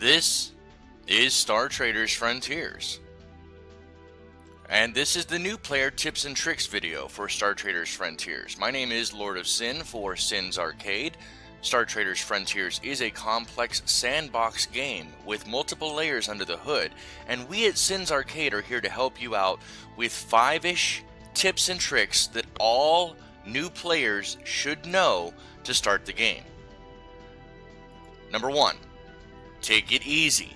This is Star Traders Frontiers, and this is the new player tips and tricks video for Star Traders Frontiers. My name is Lord of Sin for Sin's Arcade. Star Traders Frontiers is a complex sandbox game with multiple layers under the hood, and we at Sin's Arcade are here to help you out with 5-ish tips and tricks that all new players should know to start the game. Number 1. Take it easy.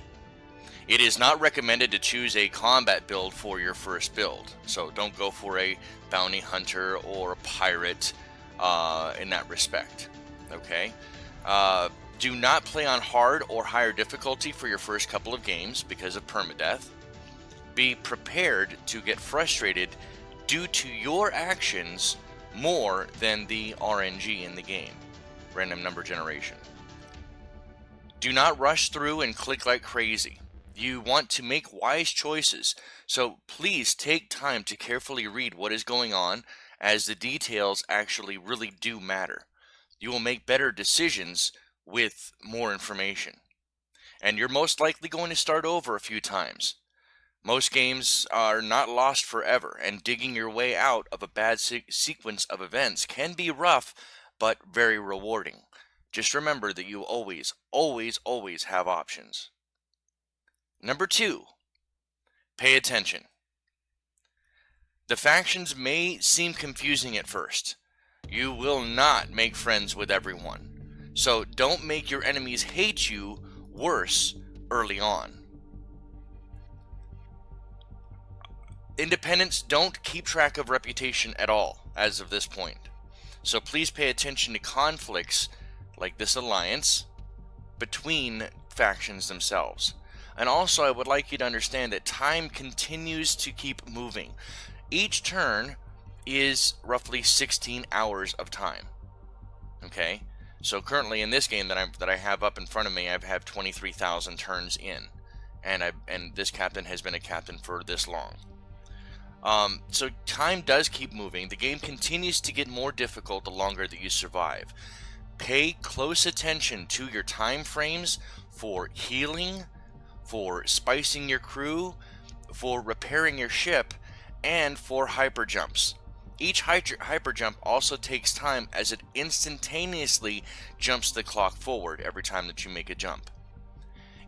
It is not recommended to choose a combat build for your first build, so don't go for a bounty hunter or a pirate in that respect. Okay? Do not play on hard or higher difficulty for your first couple of games because of permadeath. Be prepared to get frustrated due to your actions more than the RNG in the game, random number generation. Do not rush through and click like crazy. You want to make wise choices, so please take time to carefully read what is going on, as the details actually really do matter. You will make better decisions with more information. And you're most likely going to start over a few times. Most games are not lost forever, and digging your way out of a bad sequence of events can be rough, but very rewarding. Just remember that you always have options. Number 2, pay attention. The factions may seem confusing at first. You will not make friends with everyone, so don't make your enemies hate you worse early on. Independents don't keep track of reputation at all as of this point, so please pay attention to conflicts like this alliance between factions themselves. And also, I would like you to understand that time continues to keep moving. Each turn is roughly 16 hours of time. Okay, so currently in this game that I have up in front of me, I've had 23,000 turns in, and this captain has been a captain for this long. So time does keep moving. The game continues to get more difficult the longer that you survive. Pay close attention to your time frames for healing, for spicing your crew, for repairing your ship, and for hyper jumps. Each hyper jump also takes time, as it instantaneously jumps the clock forward every time that you make a jump.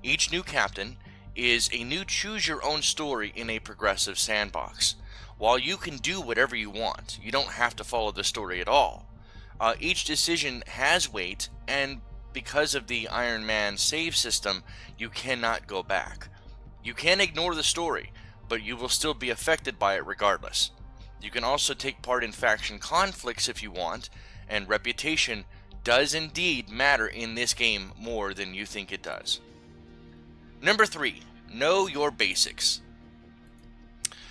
Each new captain is a new choose-your-own story in a progressive sandbox. While you can do whatever you want, you don't have to follow the story at all. Each decision has weight, and because of the Iron Man save system, you cannot go back. You can ignore the story, but you will still be affected by it regardless. You can also take part in faction conflicts if you want, and reputation does indeed matter in this game more than you think it does. Number 3, know your basics.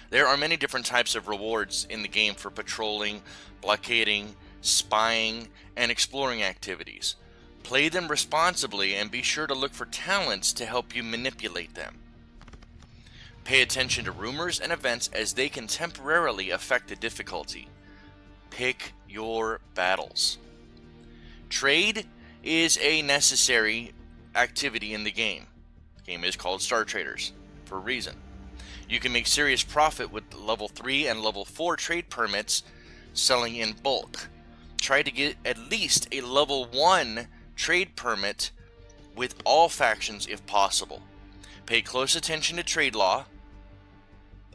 There are many different types of rewards in the game for patrolling, blockading, spying, and exploring activities. Play them responsibly and be sure to look for talents to help you manipulate them. Pay attention to rumors and events, as they can temporarily affect the difficulty. Pick your battles. Trade is a necessary activity in the game. The game is called Star Traders for a reason. You can make serious profit with level 3 and level 4 trade permits selling in bulk. Try to get at least a level 1 trade permit with all factions if possible. Pay close attention to trade law.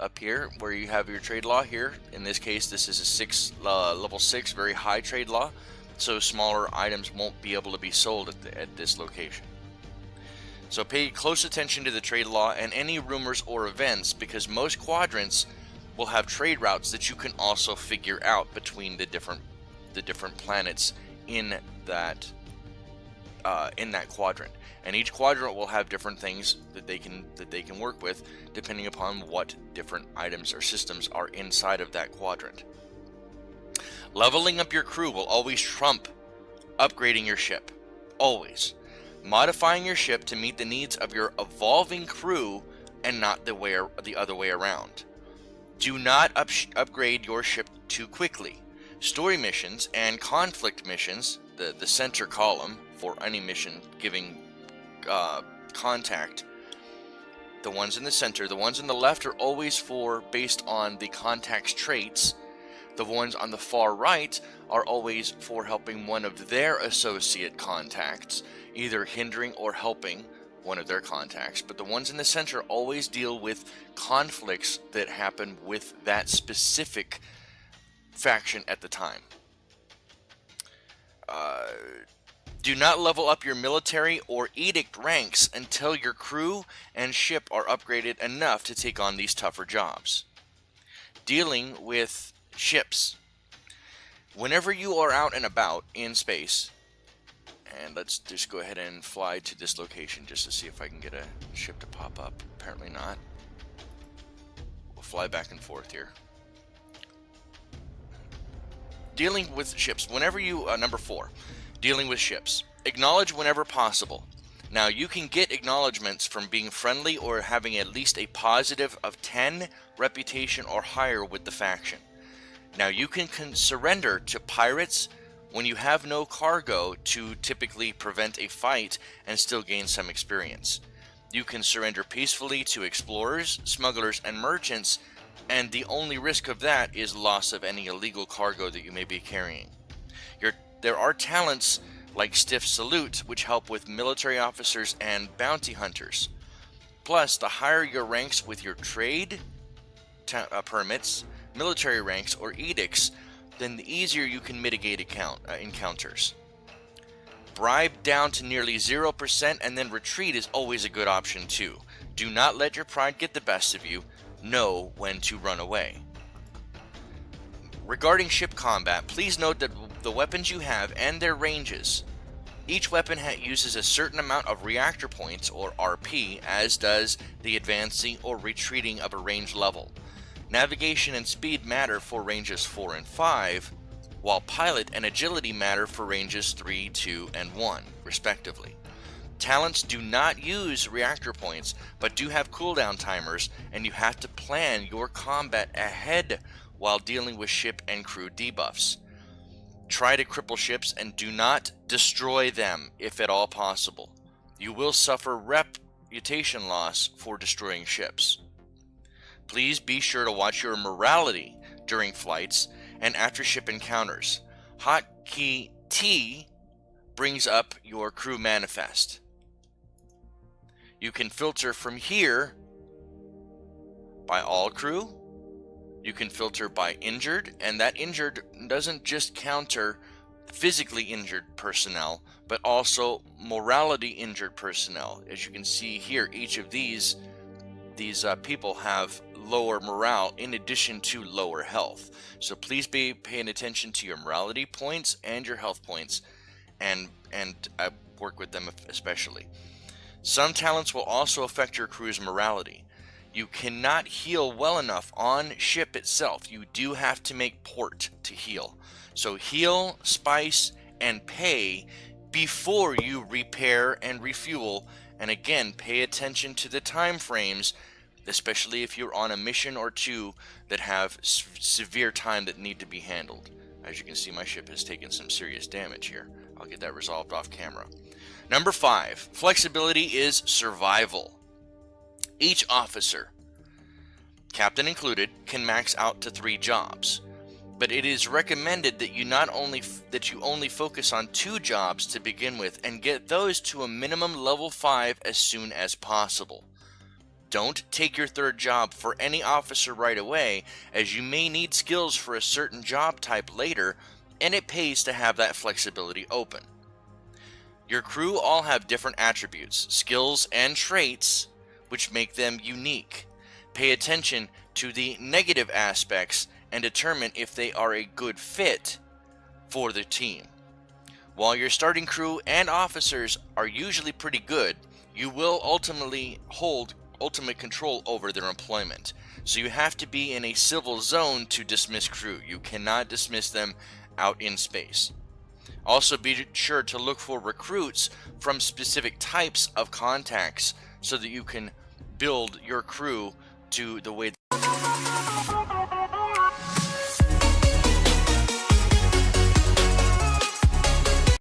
Up here, where you have your trade law here, in this case this is a level 6 very high trade law, so smaller items won't be able to be sold at this location. So pay close attention to the trade law and any rumors or events, because most quadrants will have trade routes that you can also figure out between the different planets in that quadrant, and each quadrant will have different things that they can work with depending upon what different items or systems are inside of that quadrant. Leveling up your crew will always trump upgrading your ship. Always. Modifying your ship to meet the needs of your evolving crew and not the other way around. Do not upgrade your ship too quickly. Story missions and conflict missions, the center column for any mission giving contact. The ones in the center, the ones on the left are always based on the contact's traits. The ones on the far right are always for helping one of their associate contacts, either hindering or helping one of their contacts. But the ones in the center always deal with conflicts that happen with that specific faction at the time. Do not level up your military or edict ranks until your crew and ship are upgraded enough to take on these tougher jobs. Dealing with ships. Whenever you are out and about in space, and let's just go ahead and fly to this location just to see if I can get a ship to pop up. Apparently not. We'll fly back and forth here. Dealing with ships. Whenever you, number 4, dealing with ships. Acknowledge whenever possible. Now, you can get acknowledgments from being friendly or having at least a positive of 10 reputation or higher with the faction. Now, you can surrender to pirates when you have no cargo to typically prevent a fight and still gain some experience. You can surrender peacefully to explorers, smugglers, and merchants, and the only risk of that is loss of any illegal cargo that you may be carrying. There are talents like Stiff Salute, which help with military officers and bounty hunters. Plus, the higher your ranks with your trade permits, military ranks, or edicts, then the easier you can mitigate encounters. Bribe down to nearly 0% and then retreat is always a good option too. Do not let your pride get the best of you. Know when to run away. Regarding ship combat, please note that the weapons you have and their ranges. Each weapon uses a certain amount of reactor points, or RP, as does the advancing or retreating of a range level. Navigation and speed matter for ranges 4 and 5, while pilot and agility matter for ranges 3, 2, and 1, respectively. Talents do not use reactor points, but do have cooldown timers, and you have to plan your combat ahead while dealing with ship and crew debuffs. Try to cripple ships and do not destroy them if at all possible. You will suffer reputation loss for destroying ships. Please be sure to watch your morality during flights and after ship encounters. Hotkey T brings up your crew manifest. You can filter from here by all crew. You can filter by injured, and that injured doesn't just counter physically injured personnel, but also morality injured personnel. As you can see here, each of these people have lower morale in addition to lower health. So please be paying attention to your morality points and your health points, and work with them especially. Some talents will also affect your crew's morality. You cannot heal well enough on ship itself. You do have to make port to heal. So heal, spice, and pay before you repair and refuel. And again, pay attention to the time frames, especially if you're on a mission or two that have severe time that need to be handled. As you can see, my ship has taken some serious damage here. I'll get that resolved off camera. Number 5, flexibility is survival. Each officer, captain included, can max out to 3 jobs, but it is recommended that you only focus on 2 jobs to begin with and get those to a minimum level 5 as soon as possible. Don't take your 3rd job for any officer right away, as you may need skills for a certain job type later, and it pays to have that flexibility open. Your crew all have different attributes, skills, and traits which make them unique. Pay attention to the negative aspects and determine if they are a good fit for the team. While your starting crew and officers are usually pretty good, you will ultimately hold ultimate control over their employment. So you have to be in a civil zone to dismiss crew. You cannot dismiss them out in space. Also, be sure to look for recruits from specific types of contacts so that you can build your crew to the way